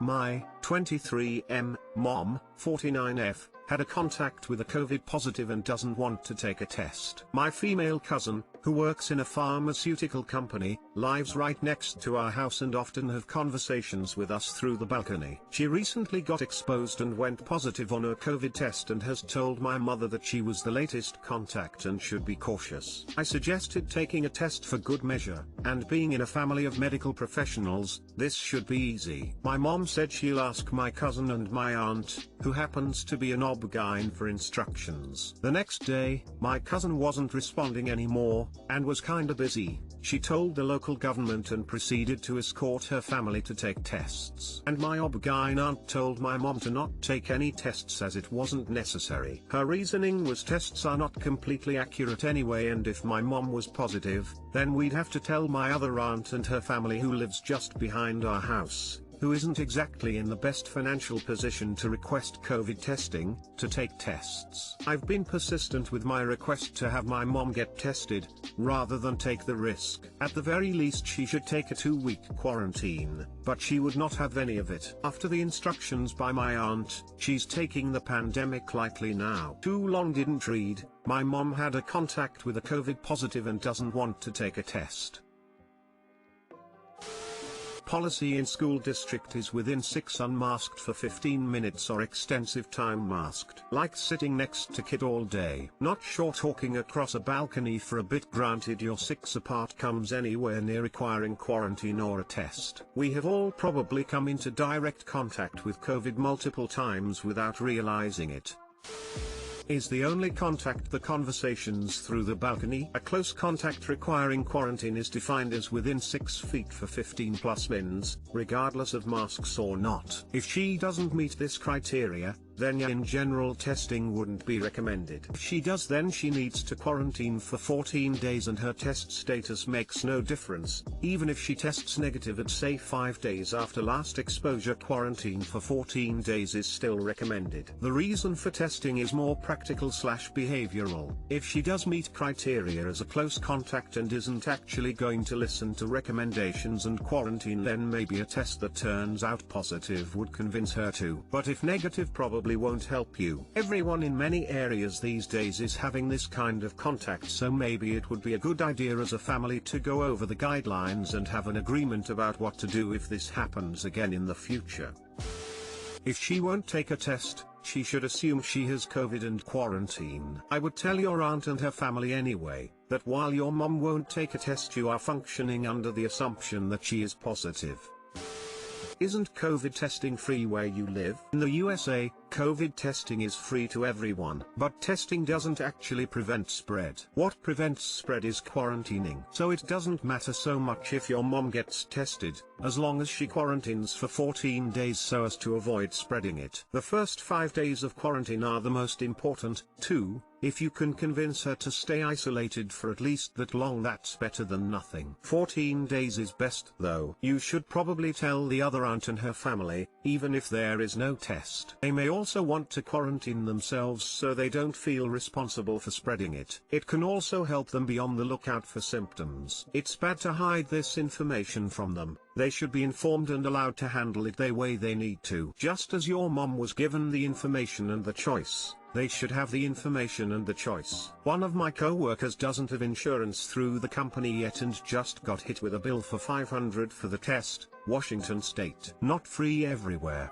My 23M mom, 49F, had a contact with a COVID positive and doesn't want to take a test. My female cousin, who works in a pharmaceutical company, lives right next to our house and often have conversations with us through the balcony. She recently got exposed and went positive on her COVID test and has told my mother that she was the latest contact and should be cautious. I suggested taking a test for good measure, and being in a family of medical professionals, this should be easy. My mom said she'll ask my cousin and my aunt, who happens to be an OB-GYN, for instructions. The next day, my cousin wasn't responding anymore, and was kinda busy. She told the local government and proceeded to escort her family to take tests. And my OB-GYN aunt told my mom to not take any tests as it wasn't necessary. Her reasoning was tests are not completely accurate anyway, and if my mom was positive, then we'd have to tell my other aunt and her family, who lives just behind our house, who isn't exactly in the best financial position to request COVID testing, to take tests. I've been persistent with my request to have my mom get tested, rather than take the risk. At the very least she should take a 2-week quarantine, but she would not have any of it. After the instructions by my aunt, she's taking the pandemic lightly now. Too long didn't read. My mom had a contact with a COVID positive and doesn't want to take a test. Policy in school district is within 6 unmasked for 15 minutes or extensive time masked. Like sitting next to kid all day. Not sure talking across a balcony for a bit, granted you're 6 apart, comes anywhere near requiring quarantine or a test. We have all probably come into direct contact with COVID multiple times without realizing it. Is the only contact the conversations through the balcony? A close contact requiring quarantine is defined as within 6 feet for 15 plus mins, regardless of masks or not. If she doesn't meet this criteria, then in general testing wouldn't be recommended. If she does, then she needs to quarantine for 14 days and her test status makes no difference. Even if she tests negative at say 5 days after last exposure, quarantine for 14 days is still recommended. The reason for testing is more practical/behavioral. If she does meet criteria as a close contact and isn't actually going to listen to recommendations and quarantine, then maybe a test that turns out positive would convince her to. But if negative, probably won't help you. Everyone in many areas these days is having this kind of contact, so maybe it would be a good idea as a family to go over the guidelines and have an agreement about what to do if this happens again in the future. If she won't take a test, she should assume she has COVID and quarantine. I would tell your aunt and her family anyway, that while your mom won't take a test, you are functioning under the assumption that she is positive. Isn't COVID testing free where you live? In the USA, COVID testing is free to everyone, but testing doesn't actually prevent spread. What prevents spread is quarantining. So it doesn't matter so much if your mom gets tested, as long as she quarantines for 14 days so as to avoid spreading it. The first 5 days of quarantine are the most important, too. If you can convince her to stay isolated for at least that long, that's better than nothing. 14 days is best though. You should probably tell the other aunt and her family, even if there is no test. They may also want to quarantine themselves so they don't feel responsible for spreading it. It can also help them be on the lookout for symptoms. It's bad to hide this information from them. They should be informed and allowed to handle it the way they need to. Just as your mom was given the information and the choice, they should have the information and the choice. One of my co-workers doesn't have insurance through the company yet and just got hit with a bill for $500 for the test. Washington State. Not free everywhere.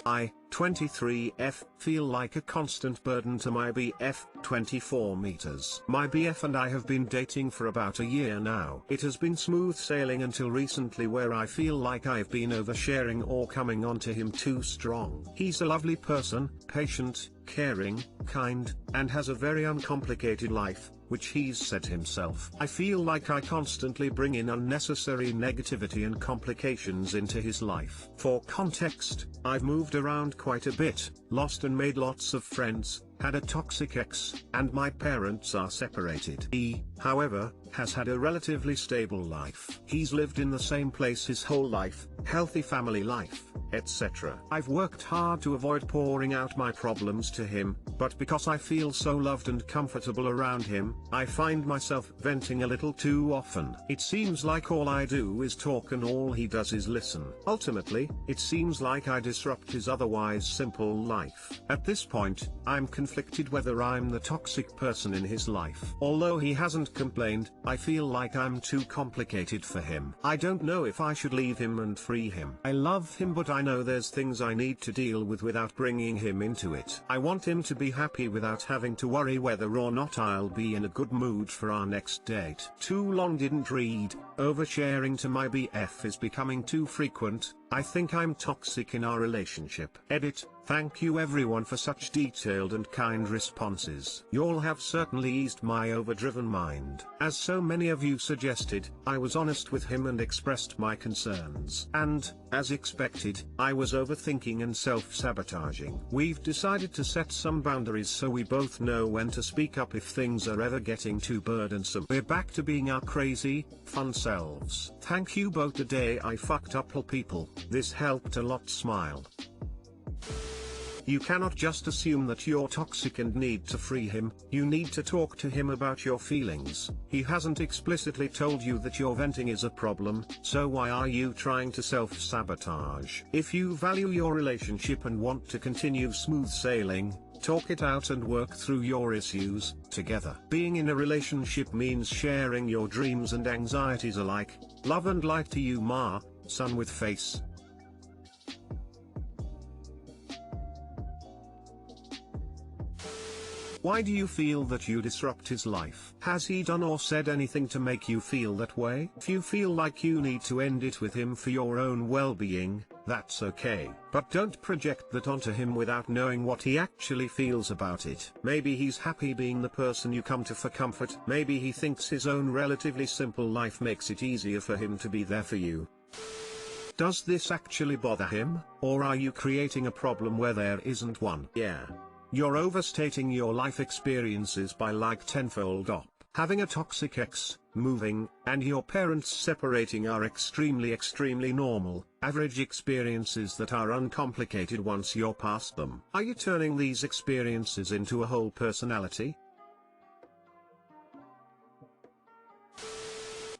I, 23F, feel like a constant burden to my BF, 24 meters. My BF and I have been dating for about a year now. It has been smooth sailing until recently, where I feel like I've been oversharing or coming onto him too strong. He's a lovely person, patient, caring, kind, and has a very uncomplicated life, which he's said himself. I feel like I constantly bring in unnecessary negativity and complications into his life. For context, I've moved around quite a bit, lost and made lots of friends, had a toxic ex, and my parents are separated. He, however, has had a relatively stable life. He's lived in the same place his whole life, healthy family life, etc. I've worked hard to avoid pouring out my problems to him, but because I feel so loved and comfortable around him, I find myself venting a little too often. It seems like all I do is talk and all he does is listen. Ultimately, it seems like I disrupt his otherwise simple life. At this point, I'm conflicted whether I'm the toxic person in his life. Although he hasn't complained, I feel like I'm too complicated for him. I don't know if I should leave him and free him. I love him, but I know there's things I need to deal with without bringing him into it. I want him to be happy without having to worry whether or not I'll be in a good mood for our next date. Too long didn't read. Oversharing to my BF is becoming too frequent. I think I'm toxic in our relationship. Edit. Thank you everyone for such detailed and kind responses. Y'all have certainly eased my overdriven mind. As so many of you suggested, I was honest with him and expressed my concerns. And, as expected, I was overthinking and self-sabotaging. We've decided to set some boundaries so we both know when to speak up if things are ever getting too burdensome. We're back to being our crazy, fun selves. Thank you both. The day I fucked up people. This helped a lot. Smile. You cannot just assume that you're toxic and need to free him. You need to talk to him about your feelings. He hasn't explicitly told you that your venting is a problem, so why are you trying to self-sabotage? If you value your relationship and want to continue smooth sailing, talk it out and work through your issues together. Being in a relationship means sharing your dreams and anxieties alike. Love and light to you, Ma, son with face. Why do you feel that you disrupt his life? Has he done or said anything to make you feel that way? If you feel like you need to end it with him for your own well-being, that's okay. But don't project that onto him without knowing what he actually feels about it. Maybe he's happy being the person you come to for comfort. Maybe he thinks his own relatively simple life makes it easier for him to be there for you. Does this actually bother him, or are you creating a problem where there isn't one? Yeah. You're overstating your life experiences by like tenfold up. Having a toxic ex, moving, and your parents separating are extremely normal, average experiences that are uncomplicated once you're past them. Are you turning these experiences into a whole personality?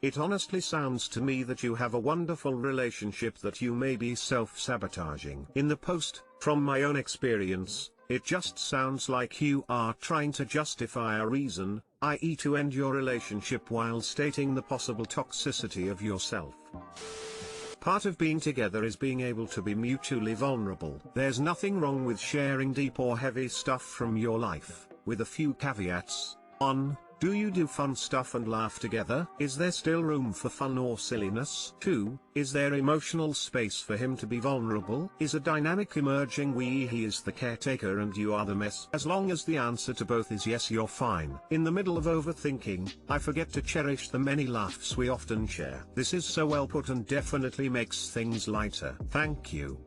It honestly sounds to me that you have a wonderful relationship that you may be self-sabotaging. In the post, from my own experience, it just sounds like you are trying to justify a reason, i.e. to end your relationship while stating the possible toxicity of yourself. Part of being together is being able to be mutually vulnerable. There's nothing wrong with sharing deep or heavy stuff from your life, with a few caveats. 1. Do you do fun stuff and laugh together? Is there still room for fun or silliness? 2. Is there emotional space for him to be vulnerable? Is a dynamic emerging where he is the caretaker and you are the mess? As long as the answer to both is yes, you're fine. In the middle of overthinking, I forget to cherish the many laughs we often share. This is so well put and definitely makes things lighter. Thank you.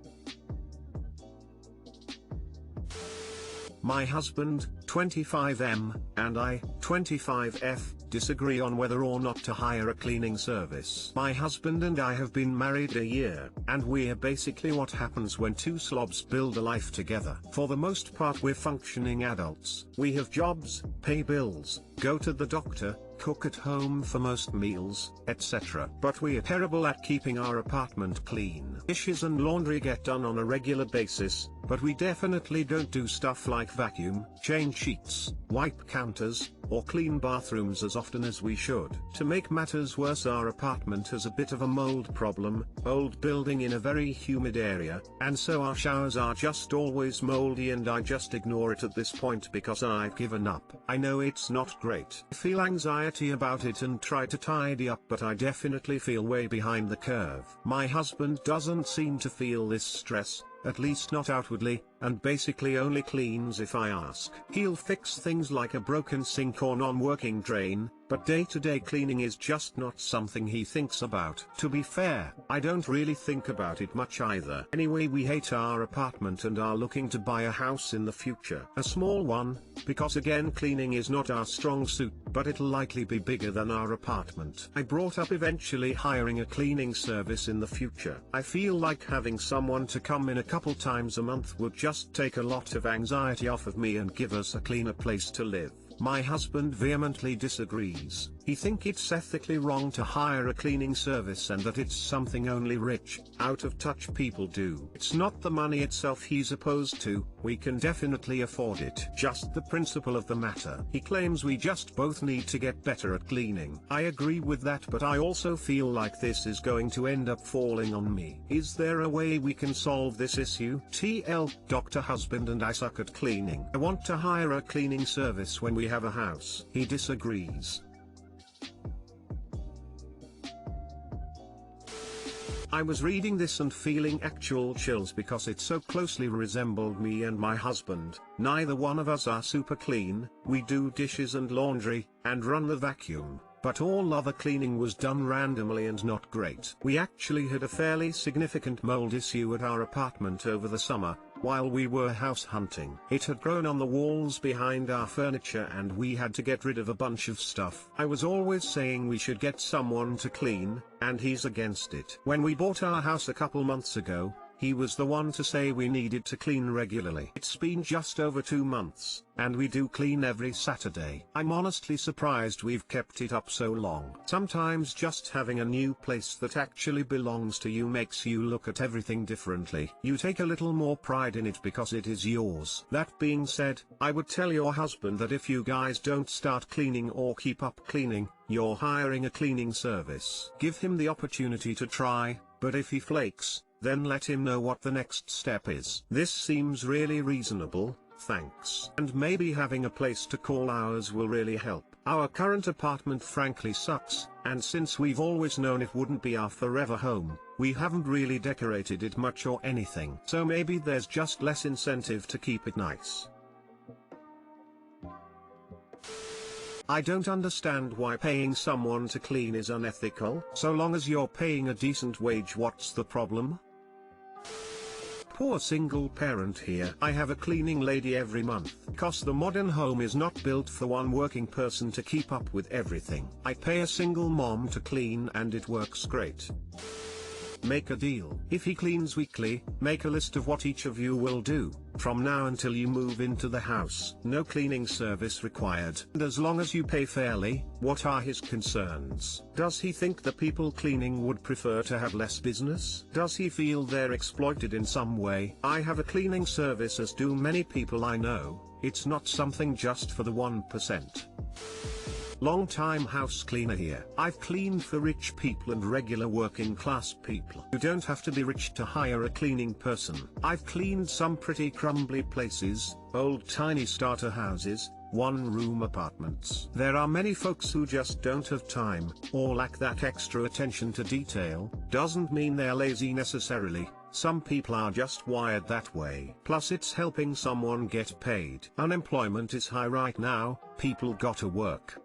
My husband, 25M, and I, 25F, disagree on whether or not to hire a cleaning service. My husband and I have been married a year, and we're basically what happens when two slobs build a life together. For the most part we're functioning adults. We have jobs, pay bills, go to the doctor, cook at home for most meals, etc. But we are terrible at keeping our apartment clean. Dishes and laundry get done on a regular basis, but we definitely don't do stuff like vacuum, change sheets, wipe counters, or clean bathrooms as often as we should. To make matters worse, our apartment has a bit of a mold problem, old building in a very humid area, and so our showers are just always moldy and I just ignore it at this point because I've given up. I know it's not great. I feel anxiety about it and try to tidy up, but I definitely feel way behind the curve. My husband doesn't seem to feel this stress, at least not outwardly. and basically only cleans if I ask. He'll fix things like a broken sink or non-working drain, but day-to-day cleaning is just not something he thinks about. To be fair, I don't really think about it much either. Anyway, we hate our apartment and are looking to buy a house in the future. A small one, because again cleaning is not our strong suit, but it'll likely be bigger than our apartment. I brought up eventually hiring a cleaning service in the future. I feel like having someone to come in a couple times a month would just take a lot of anxiety off of me and give us a cleaner place to live. My husband vehemently disagrees. He thinks it's ethically wrong to hire a cleaning service and that it's something only rich, out-of-touch people do. It's not the money itself he's opposed to, we can definitely afford it. Just the principle of the matter. He claims we just both need to get better at cleaning. I agree with that, but I also feel like this is going to end up falling on me. Is there a way we can solve this issue? TL, Dr. Husband and I suck at cleaning. I want to hire a cleaning service when we have a house. He disagrees. I was reading this and feeling actual chills because it so closely resembled me and my husband. Neither one of us are super clean, we do dishes and laundry, and run the vacuum, but all other cleaning was done randomly and not great. We actually had a fairly significant mold issue at our apartment over the summer, while we were house hunting. It had grown on the walls behind our furniture and we had to get rid of a bunch of stuff. I was always saying we should get someone to clean, and he's against it. When we bought our house a couple months ago, he was the one to say we needed to clean regularly. It's been just over 2 months, and we do clean every Saturday. I'm honestly surprised we've kept it up so long. Sometimes just having a new place that actually belongs to you makes you look at everything differently. You take a little more pride in it because it is yours. That being said, I would tell your husband that if you guys don't start cleaning or keep up cleaning, you're hiring a cleaning service. Give him the opportunity to try, but if he flakes, then let him know what the next step is. This seems really reasonable, thanks. And maybe having a place to call ours will really help. Our current apartment frankly sucks, and since we've always known it wouldn't be our forever home, we haven't really decorated it much or anything. So maybe there's just less incentive to keep it nice. I don't understand why paying someone to clean is unethical. So long as you're paying a decent wage, what's the problem? Poor single parent here. I have a cleaning lady every month. Cause the modern home is not built for one working person to keep up with everything. I pay a single mom to clean and it works great. Make a deal. If he cleans weekly, make a list of what each of you will do, from now until you move into the house. No cleaning service required. And as long as you pay fairly, what are his concerns? Does he think the people cleaning would prefer to have less business? Does he feel they're exploited in some way? I have a cleaning service, as do many people I know. It's not something just for the 1%. Long-time house cleaner here. I've cleaned for rich people and regular working class people. You don't have to be rich to hire a cleaning person. I've cleaned some pretty crumbly places, old tiny starter houses, one-room apartments. There are many folks who just don't have time, or lack that extra attention to detail. Doesn't mean they're lazy necessarily. Some people are just wired that way. Plus it's helping someone get paid. Unemployment is high right now, people gotta work.